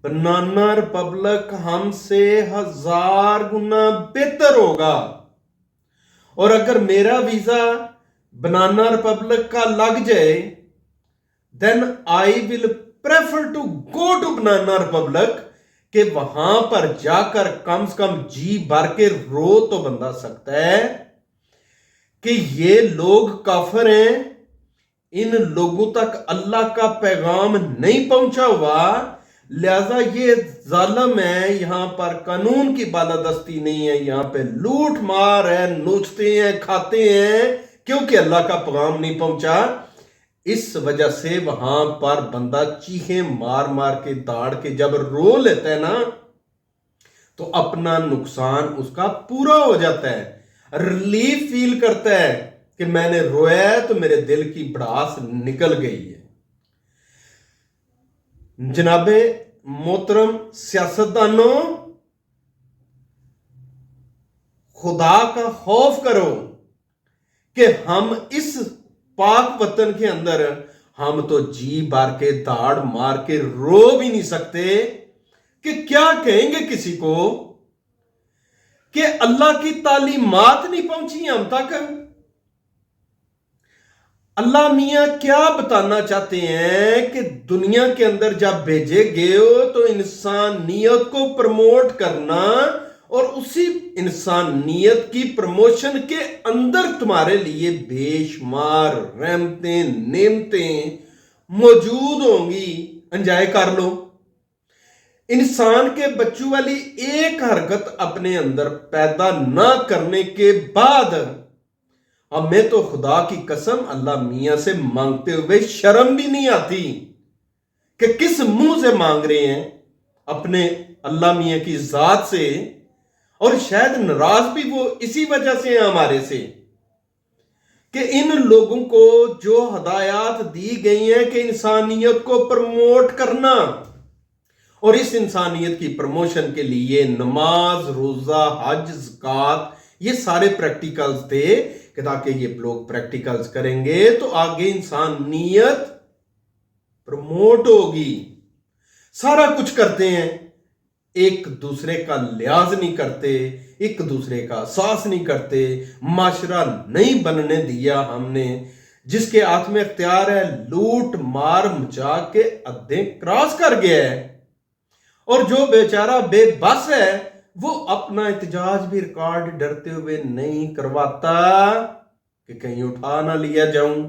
बनाना Republic हमसे 1000 गुना बेहतर होगा। और अगर मेरा वीजा बनाना रिपब्लिक का लग जाए, then I will prefer to go to banana republic, कि वहां पर जाकर कम से कम जी भर के रो तो बंदा सकता है कि ये लोग काफिर हैं, इन लोगों तक अल्लाह का पैगाम नहीं पहुंचा हुआ, लिहाजा ये जालिम है, यहां पर कानून की बालादस्ती नहीं है, यहां पे लूट मार है, नोचते हैं, खाते हैं, क्योंकि अल्लाह का पैगाम नहीं पहुंचा। इस वजह से वहां पर बंदा चीखें मार मार के दाड़ के जब रो लेता है ना, तो अपना नुकसान उसका पूरा हो जाता है, रिलीफ फील करता है कि मैंने रोया है तो मेरे दिल की भड़ास निकल गई है। जनाबे मोहतरम सियासतदानों, खुदा का खौफ करो कि हम इस पाक वतन के अंदर हम तो जी भर के दाढ़ मार के रो भी नहीं सकते कि क्या कहेंगे किसी को कि अल्लाह की तालीमात नहीं पहुंची हम तक। अल्लाह मियां क्या बताना चाहते हैं कि दुनिया के अंदर जब भेजे गए हो तो इंसानियत को प्रमोट करना, और उसी इंसानियत की प्रमोशन के अंदर तुम्हारे लिए बेशुमार रहमतें नेमतें मौजूद होंगी, एंजॉय कर लो। इंसान के बच्चों वाली एक हरकत अपने अंदर पैदा ना करने के बाद हमें तो खुदा की कसम अल्लाह मियां से मांगते हुए शर्म भी नहीं आती कि किस मुंह से मांग रहे हैं अपने अल्लाह मियां की जात से, और शायद नाराज भी वो इसी वजह से है हमारे से कि इन लोगों को जो हदायत दी गई हैं कि इंसानियत को प्रमोट करना, और इस इंसानियत की प्रमोशन के लिए नमाज, रोजा, हज, ज़कात, ये सारे प्रैक्टिकल्स थे कि ताकि ये लोग प्रैक्टिकल्स करेंगे तो आगे इंसानियत प्रमोट होगी। सारा कुछ करते हैं, एक दूसरे का लिहाज नहीं करते, एक दूसरे का एहसास नहीं करते, माशरा नहीं बनने दिया हमने। जिसके हाथ में इख्तियार है लूट मार मचा के अद्धे क्रॉस कर गया है, और जो बेचारा बेबस है वो अपना एहतजाज भी रिकॉर्ड डरते हुए नहीं करवाता कि कहीं उठा ना लिया जाऊं।